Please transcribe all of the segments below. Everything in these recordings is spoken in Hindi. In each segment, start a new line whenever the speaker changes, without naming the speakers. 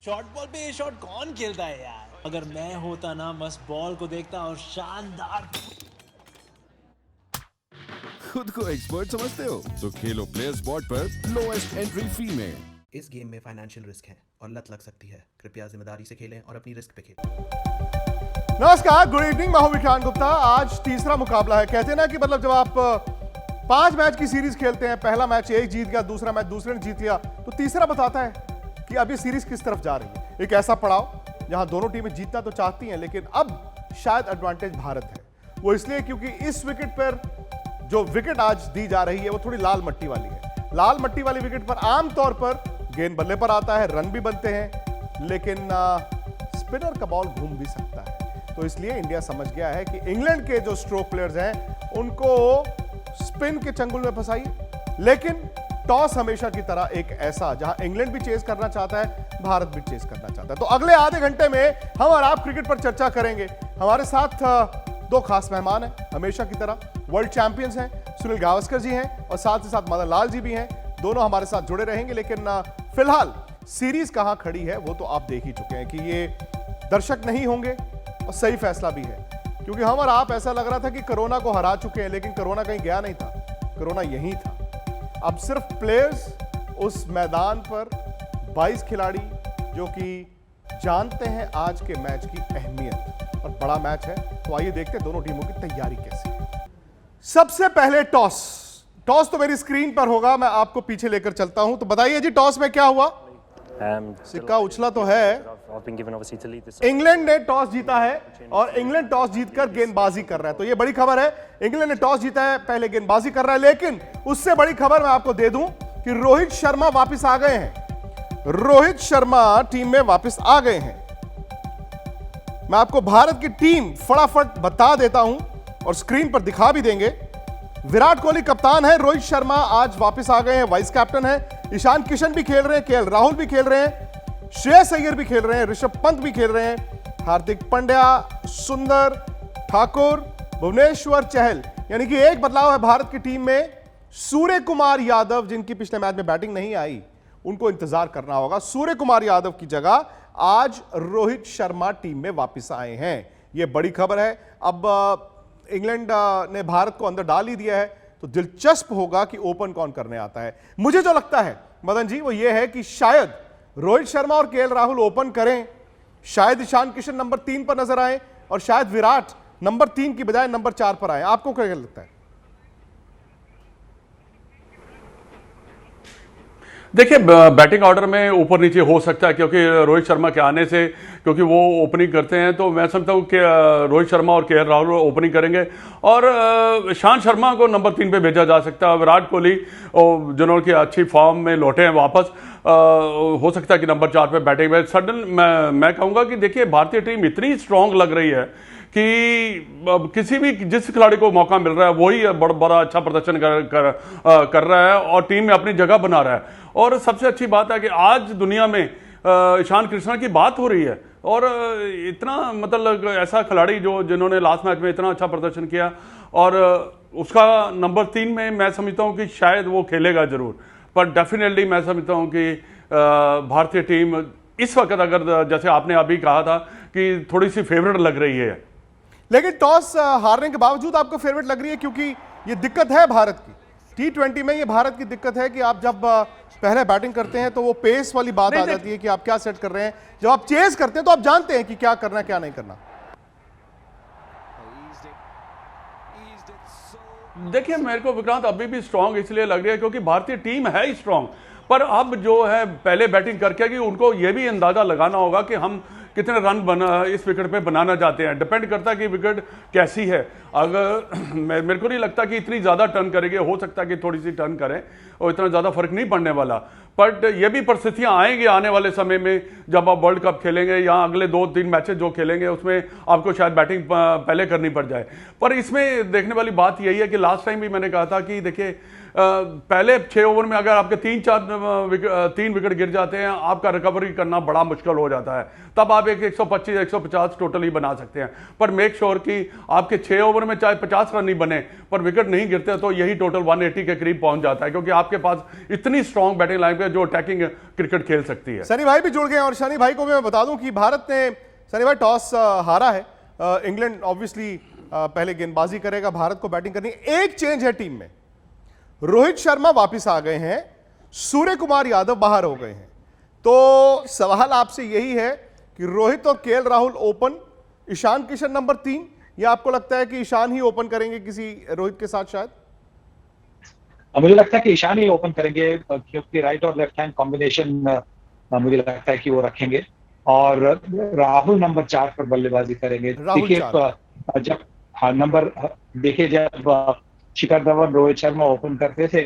शॉर्ट बॉल पे ये शॉट कौन खेलता है यार। अगर मैं होता ना बस बॉल को देखता और शानदार।
खुद को एक्सपर्ट समझते हो तो खेलो प्लेयर्स स्पॉट पर लोएस्ट एंट्री फी में।
इस गेम में फाइनेंशियल रिस्क है और लत लग सकती है। कृपया जिम्मेदारी से खेलें और अपनी रिस्क पे खेलें।
नमस्कार, गुड इवनिंग। मैं हूं विक्रांत गुप्ता। आज तीसरा मुकाबला है। कहते हैं ना कि मतलब जब आप 5 मैच की सीरीज खेलते हैं, पहला मैच एक जीत गया, दूसरा मैच दूसरे ने जीत लिया, तो तीसरा बताता है कि अब ये सीरीज किस तरफ जा रही है। एक ऐसा पड़ाव जहां दोनों टीमें जीतना तो चाहती हैं, लेकिन अब शायद एडवांटेज भारत है। वो इसलिए क्योंकि इस विकेट पर जो विकेट आज दी जा रही है वो थोड़ी लाल मट्टी वाली है। लाल मट्टी वाली विकेट पर आमतौर पर गेंद बल्ले पर आता है, रन भी बनते हैं, लेकिन स्पिनर का बॉल घूम भी सकता है। तो इसलिए इंडिया समझ गया है कि इंग्लैंड के जो स्ट्रोक प्लेयर्स हैं उनको स्पिन के चंगुल में फंसाइए। लेकिन टॉस हमेशा की तरह एक ऐसा जहां इंग्लैंड भी चेस करना चाहता है, भारत भी चेस करना चाहता है। तो अगले आधे घंटे में हम और आप क्रिकेट पर चर्चा करेंगे। हमारे साथ दो खास मेहमान हैं, हमेशा की तरह वर्ल्ड चैंपियंस हैं, सुनील गावस्कर जी हैं और साथ ही साथ मदन लाल जी भी हैं। दोनों हमारे साथ जुड़े रहेंगे। लेकिन फिलहाल सीरीज कहां खड़ी है वो तो आप देख ही चुके हैं कि ये दर्शक नहीं होंगे और सही फैसला भी है, क्योंकि हम और आप ऐसा लग रहा था कि कोरोना को हरा चुके हैं, लेकिन कोरोना कहीं गया नहीं था, कोरोना यहीं था। अब सिर्फ प्लेयर्स उस मैदान पर 22 खिलाड़ी जो कि जानते हैं आज के मैच की अहमियत और बड़ा मैच है। तो आइए देखते हैं दोनों टीमों की तैयारी कैसी है। सबसे पहले टॉस तो मेरी स्क्रीन पर होगा, मैं आपको पीछे लेकर चलता हूं। तो बताइए जी, टॉस में क्या हुआ? सिक्का उछला तो है। इंग्लैंड ने टॉस जीता है और इंग्लैंड टॉस जीतकर गेंदबाजी कर रहा है। तो ये बड़ी खबर है, इंग्लैंड ने टॉस जीता है, पहले गेंदबाजी कर रहा है। लेकिन उससे बड़ी खबर मैं आपको दे दूं कि रोहित शर्मा वापस आ गए हैं। रोहित शर्मा टीम में वापस आ गए हैं। मैं आपको भारत की टीम फटाफट बता देता हूं और स्क्रीन पर दिखा भी देंगे। विराट कोहली कप्तान है, रोहित शर्मा आज वापस आ गए हैं, वाइस कैप्टन है। ईशान किशन भी खेल रहे हैं, केएल राहुल भी खेल रहे हैं, श्रेयस अय्यर भी खेल रहे हैं, ऋषभ पंत भी खेल रहे हैं, हार्दिक पांड्या, सुंदर, ठाकुर, भुवनेश्वर, चहल। यानी कि एक बदलाव है भारत की टीम में। सूर्य कुमार यादव, जिनकी पिछले मैच में बैटिंग नहीं आई, उनको इंतजार करना होगा। सूर्य कुमार यादव की जगह आज रोहित शर्मा टीम में वापस आए हैं। यह बड़ी खबर है। अब इंग्लैंड ने भारत को अंदर डाल ही दिया है, तो दिलचस्प होगा कि ओपन कौन करने आता है। मुझे जो लगता है मदन जी वो ये है कि शायद रोहित शर्मा और केएल राहुल ओपन करें, शायद ईशान किशन नंबर 3 पर नजर आए और शायद विराट नंबर 3 की बजाय नंबर 4 पर आए। आपको क्या लगता है?
देखिए, बैटिंग ऑर्डर में ऊपर नीचे हो सकता है, क्योंकि रोहित शर्मा के आने से, क्योंकि वो ओपनिंग करते हैं, तो मैं समझता हूँ कि रोहित शर्मा और केएल राहुल ओपनिंग करेंगे और ईशांत शर्मा को नंबर 3 पे भेजा जा सकता है। विराट कोहली जिन्होंने की अच्छी फॉर्म में लौटे हैं वापस, हो सकता है कि नंबर 4 पे बैटिंग में सडन मैं कहूँगा कि देखिए, भारतीय टीम इतनी स्ट्रांग लग रही है कि किसी भी जिस खिलाड़ी को मौका मिल रहा है वही बड़ा अच्छा प्रदर्शन कर रहा है और टीम में अपनी जगह बना रहा है। और सबसे अच्छी बात है कि आज दुनिया में ईशान किशन की बात हो रही है और इतना मतलब ऐसा खिलाड़ी जिन्होंने लास्ट मैच में इतना अच्छा प्रदर्शन किया और उसका नंबर 3 में मैं समझता हूं कि शायद वो खेलेगा जरूर, पर डेफिनेटली मैं समझता हूं कि भारतीय टीम इस वक्त, अगर जैसे आपने अभी कहा था कि थोड़ी सी फेवरेट लग रही है,
लेकिन टॉस हारने के बावजूद आपको फेवरेट लग रही है, क्योंकि ये दिक्कत है भारत की। T20 में ये भारत की दिक्कत है कि आप जब पहले बैटिंग करते हैं तो वो पेस वाली बात आ जाती है कि आप क्या सेट कर रहे हैं। जब आप चेज करते हैं तो आप जानते हैं कि क्या करना क्या नहीं करना।
देखिए, मेरे को विक्रांत अभी भी स्ट्रांग इसलिए लग रही है क्योंकि भारतीय टीम है ही स्ट्रांग, पर अब जो है पहले बैटिंग करके कि उनको ये भी अंदाजा लगाना होगा कि हम कितने रन इस विकेट पे बनाना चाहते हैं। डिपेंड करता है कि विकेट कैसी है। अगर मेरे को नहीं लगता कि इतनी ज़्यादा टर्न करेंगे, हो सकता है कि थोड़ी सी टर्न करें और इतना ज़्यादा फर्क नहीं पड़ने वाला। बट ये भी परिस्थितियाँ आएंगी आने वाले समय में, जब आप वर्ल्ड कप खेलेंगे या अगले 2-3 मैचेस जो खेलेंगे उसमें आपको शायद बैटिंग पहले करनी पड़ जाए। पर इसमें देखने वाली बात यही है कि लास्ट टाइम भी मैंने कहा था कि देखिए, पहले 6 ओवर में अगर आपके 3 विकेट गिर जाते हैं, आपका रिकवरी करना बड़ा मुश्किल हो जाता है। तब आप एक 125 150 टोटली बना सकते हैं, पर मेक श्योर कि आपके 6 ओवर में चाहे 50 रन नहीं बने पर विकेट नहीं गिरते तो यही टोटल 180 के करीब पहुंच जाता है, क्योंकि आपके पास इतनी स्ट्रांग बैटिंग लाइन पे जो अटैकिंग क्रिकेट खेल सकती है।
सनी भाई भी जुड़ गए, और सनी भाई को मैं बता दूं कि भारत ने, सनी भाई, टॉस हारा है। इंग्लैंड ऑब्वियसली पहले गेंदबाजी करेगा, भारत को बैटिंग करनी है। एक चेंज है टीम में, रोहित शर्मा वापस आ गए हैं, सूर्य कुमार यादव बाहर हो गए हैं। तो सवाल आपसे यही है कि रोहित और KL Rahul open, Ishan Kishan number 3, या आपको लगता है कि ईशान ही ओपन करेंगे किसी रोहित के साथ? शायद
मुझे लगता है कि ईशान ही ओपन करेंगे, क्योंकि राइट और लेफ्ट हैंड कॉम्बिनेशन मुझे लगता है कि वो रखेंगे, और राहुल नंबर 4 पर बल्लेबाजी करेंगे। देखिए जब नंबर देखिए जब शिखर धवन, रोहित शर्मा ओपन करते थे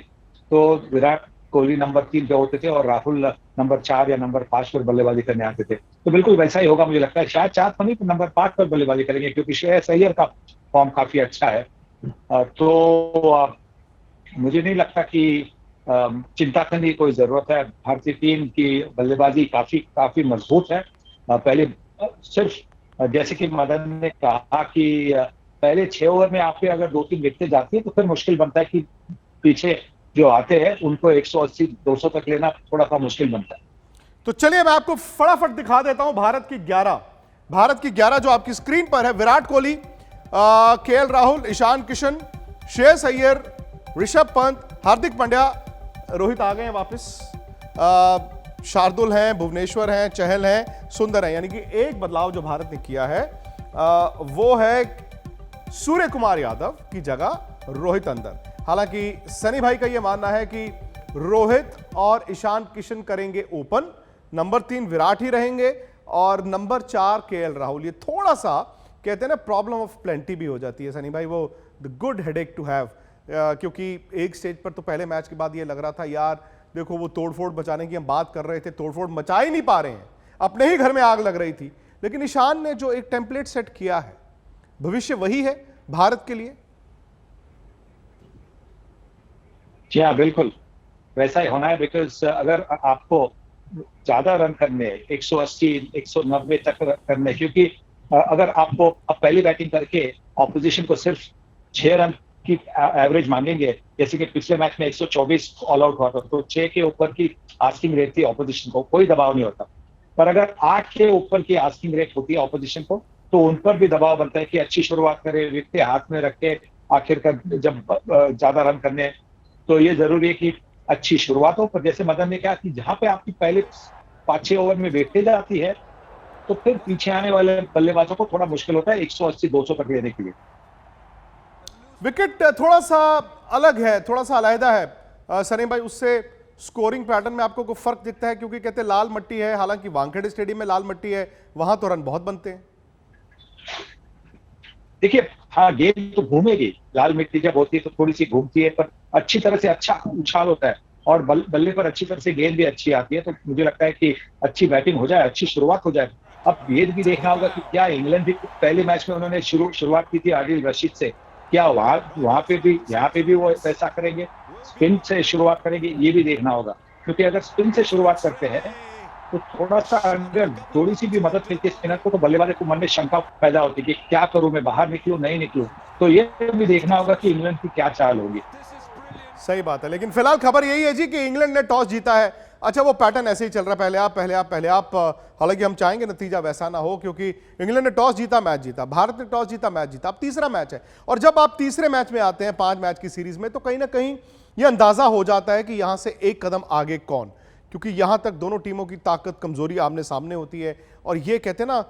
तो विराट कोहली नंबर 3 पे होते थे और राहुल नंबर 4 या नंबर 5 पर बल्लेबाजी करने आते थे। तो बिल्कुल वैसा ही होगा मुझे लगता है। शायद 4 पर नहीं तो नंबर 5 पर बल्लेबाजी करेंगे, क्योंकि श्रेयस अय्यर का फॉर्म काफी अच्छा है। तो मुझे नहीं लगता कि चिंता करने की कोई जरूरत है। भारतीय टीम की बल्लेबाजी काफी मजबूत है। पहले सिर्फ जैसे कि मदन ने कहा कि पहले 6 ओवर में आपके अगर 2-3 विकेटें जाती है तो फिर मुश्किल बनता है कि पीछे जो आते हैं उनको 180-200 तक लेना थोड़ा सा मुश्किल बनता है।
तो चलिए मैं आपको फटाफट दिखा देता हूं भारत की 11 जो आपकी स्क्रीन पर है। विराट कोहली, केएल राहुल, ईशान किशन, श्रेयस अय्यर, ऋषभ पंत, हार्दिक पांड्या, रोहित आ गए हैं वापस, शार्दुल हैं, भुवनेश्वर हैं, चहल हैं, सुंदर हैं। यानी कि एक बदलाव जो भारत ने किया है वो है सूर्य कुमार यादव की जगह रोहित अंदर। हालांकि सनी भाई का यह मानना है कि रोहित और ईशान किशन करेंगे ओपन, नंबर 3 विराट ही रहेंगे, और नंबर 4 केएल राहुल। ये थोड़ा सा कहते हैं ना प्रॉब्लम ऑफ प्लेंटी भी हो जाती है सनी भाई, वो the good headache to have, क्योंकि एक स्टेज पर तो पहले मैच के बाद ये लग रहा था यार देखो वो तोड़फोड़ मचाने की हम बात कर रहे थे, तोड़फोड़ मचा ही नहीं पा रहे हैं, अपने ही घर में आग लग रही थी। लेकिन ईशान ने जो एक टेम्पलेट सेट किया है, भविष्य वही है भारत के लिए।
जी हाँ, बिल्कुल वैसा ही होना है। बिकॉज अगर आपको ज्यादा रन करने 180-190 तक करने, क्योंकि अगर आपको आप पहली बैटिंग करके ऑपोजिशन को सिर्फ 6 रन की एवरेज मांगेंगे, जैसे कि पिछले मैच में 124 ऑल आउट हुआ था, तो 6 के ऊपर की आस्किंग रेट थी ऑपोजिशन को, कोई दबाव नहीं होता। पर अगर 8 के ऊपर की आस्किंग रेट होती है ऑपोजिशन को, तो उन पर भी दबाव बनता है कि अच्छी शुरुआत करे, विकेट हाथ में रख के आखिरकार जब ज्यादा रन करने, तो ये जरूरी है कि अच्छी शुरुआत हो। पर जैसे मदन ने कहा कि जहां पे आपकी पहले 5-6 ओवर में विकेट जाती है तो फिर पीछे आने वाले बल्लेबाजों को थोड़ा मुश्किल होता है 180-200 तक लेने के लिए।
विकेट थोड़ा सा अलग है, थोड़ा सा अलहदा है सनी भाई, उससे स्कोरिंग पैटर्न में आपको कोई फर्क दिखता है? क्योंकि कहते हैं लाल मट्टी है, हालांकि वानखेड़े स्टेडियम में लाल मट्टी है, वहां तो रन बहुत बनते हैं।
देखिए हाँ, गेंद तो घूमेगी, लाल मिट्टी जब होती है तो थोड़ी सी घूमती है, पर अच्छी तरह से अच्छा उछाल होता है और बल्ले पर अच्छी तरह से गेंद भी अच्छी आती है। तो मुझे लगता है कि अच्छी बैटिंग हो जाए, अच्छी शुरुआत हो जाए। अब ये भी देखना होगा कि क्या इंग्लैंड भी पहले मैच में उन्होंने शुरुआत की थी आदिल रशीद से, क्या वहां पे भी यहाँ पे भी वो ऐसा करेंगे, स्पिन से शुरुआत करेंगे, ये भी देखना होगा। क्योंकि अगर स्पिन से शुरुआत करते हैं तो थोड़ा सा अगर थोड़ी सी भी मदद मिलती है स्पिनर को, तो बल्लेबाज को मन में शंका पैदा होती है कि क्या करूं मैं, बाहर निकलूं नहीं निकलूं। तो ये भी देखना होगा कि इंग्लैंड की क्या चाल होगी।
सही बात है, लेकिन फिलहाल खबर यही है जी कि इंग्लैंड ने टॉस जीता है। अच्छा, वो पैटर्न ऐसे ही चल रहा है, पहले आप। हालांकि हम चाहेंगे नतीजा वैसा ना हो, क्योंकि इंग्लैंड ने टॉस जीता, मैच जीता, भारत ने टॉस जीता, मैच जीता। अब तीसरा मैच है, और जब आप तीसरे मैच में आते हैं 5 मैच की सीरीज में, तो कहीं ना कहीं यह अंदाजा हो जाता है कि यहां से एक कदम आगे कौन, क्योंकि यहां तक दोनों टीमों की ताकत कमजोरी आमने सामने होती है, और ये कहते हैं ना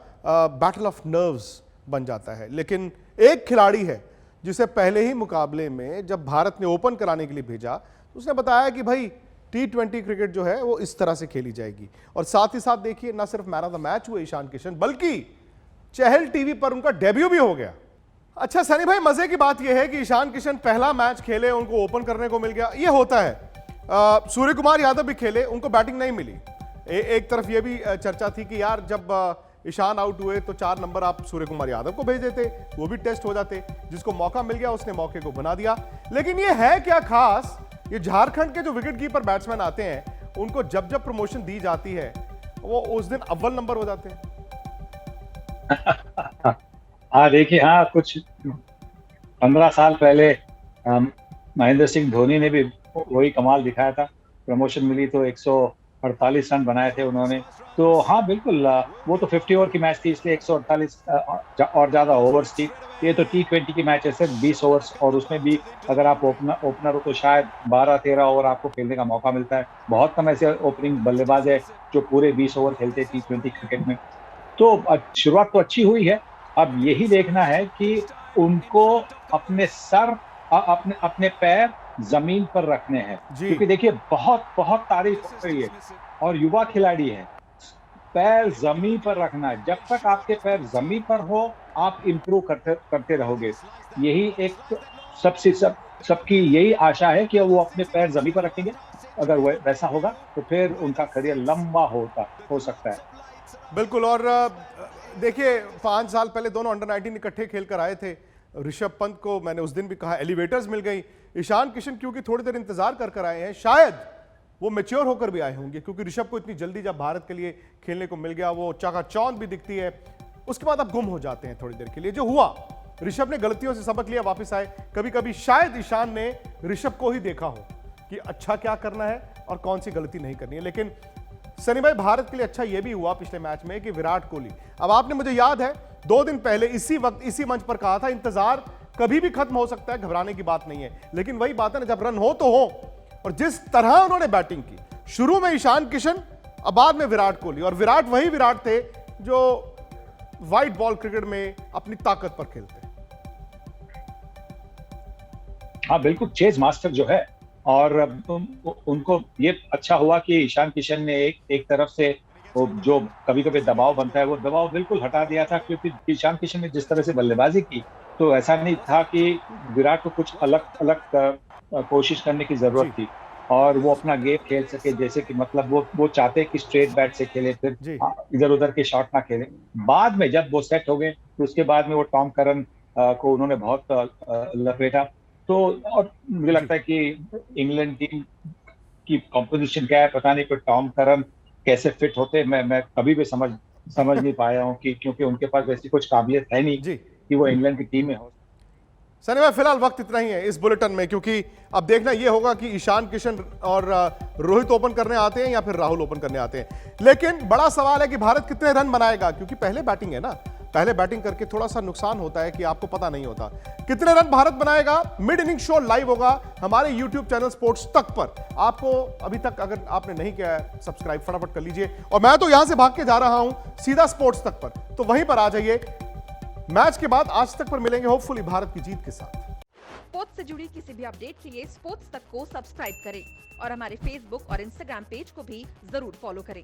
बैटल ऑफ नर्व्स बन जाता है। लेकिन एक खिलाड़ी है जिसे पहले ही मुकाबले में जब भारत ने ओपन कराने के लिए भेजा, तो उसने बताया कि भाई T20 क्रिकेट जो है वो इस तरह से खेली जाएगी। और साथ ही साथ देखिए, ना सिर्फ मैन ऑफ द मैच हुए ईशान किशन, बल्कि चहल टीवी पर उनका डेब्यू भी हो गया। अच्छा सनी भाई, मजे की बात यह है कि ईशान किशन पहला मैच खेले, उनको ओपन करने को मिल गया, ये होता है। सूर्य कुमार यादव भी खेले, उनको बैटिंग नहीं मिली। एक तरफ ये भी चर्चा थी कि यार जब ईशान आउट हुए तो 4 नंबर आप सूर्य कुमार यादव को भेज देते, वो भी टेस्ट हो जाते। जिसको मौका मिल गया उसने मौके को बना दिया। लेकिन ये है क्या खास ये झारखंड के जो विकेट कीपर बैट्समैन आते हैं उनको जब जब प्रमोशन दी जाती है वो उस दिन अव्वल नंबर हो जाते हैं।
हाँ देखिए, हाँ कुछ 15 साल पहले महेंद्र सिंह धोनी ने भी वही कमाल दिखाया था। प्रमोशन मिली तो 148 रन बनाए थे उन्होंने। तो हाँ बिल्कुल, वो तो 50 ओवर की मैच थी इसलिए 148 और ज्यादा ओवर्स थी। ये तो T20 की मैच है सिर्फ 20 ओवर्स, और उसमें भी अगर आप ओपनर हो तो शायद 12-13 ओवर आपको खेलने का मौका मिलता है। बहुत कम ऐसे ओपनिंग बल्लेबाज है जो पूरे 20 ओवर खेलते हैं T20 क्रिकेट में। तो शुरुआत तो अच्छी हुई है, अब यही देखना है कि उनको अपने सर अपने पैर जमीन पर रखने हैं, क्योंकि देखिए बहुत बहुत तारीफ हो रही है और युवा खिलाड़ी है। पैर जमीन पर रखना है, जब तक आपके पैर जमीन पर हो आप इम्प्रूव करते रहोगे। यही एक सबकी यही आशा है कि वो अपने पैर जमीन पर रखेंगे। अगर वैसा होगा तो फिर उनका करियर लंबा हो सकता है।
बिल्कुल। और देखिए 5 साल पहले दोनों अंडर 19 इकट्ठे खेल कर आए थे। ऋषभ पंत को मैंने उस दिन भी कहा एलिवेटर्स मिल गई। ईशान किशन क्योंकि थोड़ी देर इंतजार कर आए हैं, शायद वो मैच्योर होकर भी आए होंगे, क्योंकि ऋषभ को इतनी जल्दी जब भारत के लिए खेलने को मिल गया, वो चकाचौंध भी दिखती है, उसके बाद आप गुम हो जाते हैं थोड़ी देर के लिए। जो हुआ, ऋषभ ने गलतियों से सबक लिया, वापस आए। कभी कभी शायद ईशान ने ऋषभ को ही देखा हो कि अच्छा क्या करना है और कौन सी गलती नहीं करनी है। लेकिन सनी भाई, भारत के लिए अच्छा यह भी हुआ पिछले मैच में कि विराट कोहली, अब आपने मुझे याद है 2 दिन पहले इसी वक्त इसी मंच पर कहा था इंतजार कभी भी खत्म हो सकता है, घबराने की बात नहीं है। लेकिन वही बात है ना, जब रन हो तो हो। और जिस तरह उन्होंने बैटिंग की, शुरू में ईशान किशन, अब बाद में विराट कोहली, और विराट वही विराट थे जो व्हाइट बॉल क्रिकेट में अपनी ताकत पर खेलते हैं।
हाँ बिल्कुल, चेज मास्टर जो है, और उनको ये अच्छा हुआ कि ईशान किशन ने एक तरफ से वो जो कभी कभी दबाव बनता है वो दबाव बिल्कुल हटा दिया था, क्योंकि ईशान किशन ने जिस तरह से बल्लेबाजी की तो ऐसा नहीं था कि विराट को कुछ अलग कोशिश करने की जरूरत थी और वो अपना गेम खेल सके। जैसे कि मतलब वो चाहते कि स्ट्रेट बैट से खेले, फिर इधर उधर के शॉट ना खेले। बाद में जब वो सेट हो गए तो उसके बाद में वो टॉम करन को उन्होंने बहुत लपेटा। तो और मुझे लगता है कि इंग्लैंड टीम की कॉम्पोजिशन क्या है पता नहीं, कोई टॉम करन कैसे फिट होते मैं कभी भी समझ नहीं पाया हूँ, कि क्योंकि उनके पास वैसी कुछ काबिलियत है नहीं कि वो इंग्लैंड की टीम में हो।
सनी भाई, फिलहाल वक्त इतना ही है इस बुलेटिन में, क्योंकि अब देखना यह होगा कि ईशान किशन और रोहित ओपन करने आते हैं या फिर राहुल ओपन करने आते हैं। लेकिन बड़ा सवाल है कि भारत कितने रन बनाएगा, क्योंकि पहले बैटिंग है ना, पहले बैटिंग करके थोड़ा सा नुकसान होता है कि आपको पता नहीं होता कितने रन भारत बनाएगा। मिड इनिंग शो लाइव होगा हमारे YouTube चैनल स्पोर्ट्स तक पर। आपको अभी तक अगर आपने नहीं किया है सब्सक्राइब फटाफट कर लीजिए। और मैं तो यहां से भाग के जा रहा हूं सीधा स्पोर्ट्स तक पर, तो वहीं पर आ जाइए। मैच के बाद आज तक पर मिलेंगे होपफुली भारत की जीत के साथ।
स्पोर्ट्स से जुड़ी किसी भी अपडेट के लिए स्पोर्ट्स तक को सब्सक्राइब करें और हमारे फेसबुक और इंस्टाग्राम पेज को भी जरूर फॉलो करें।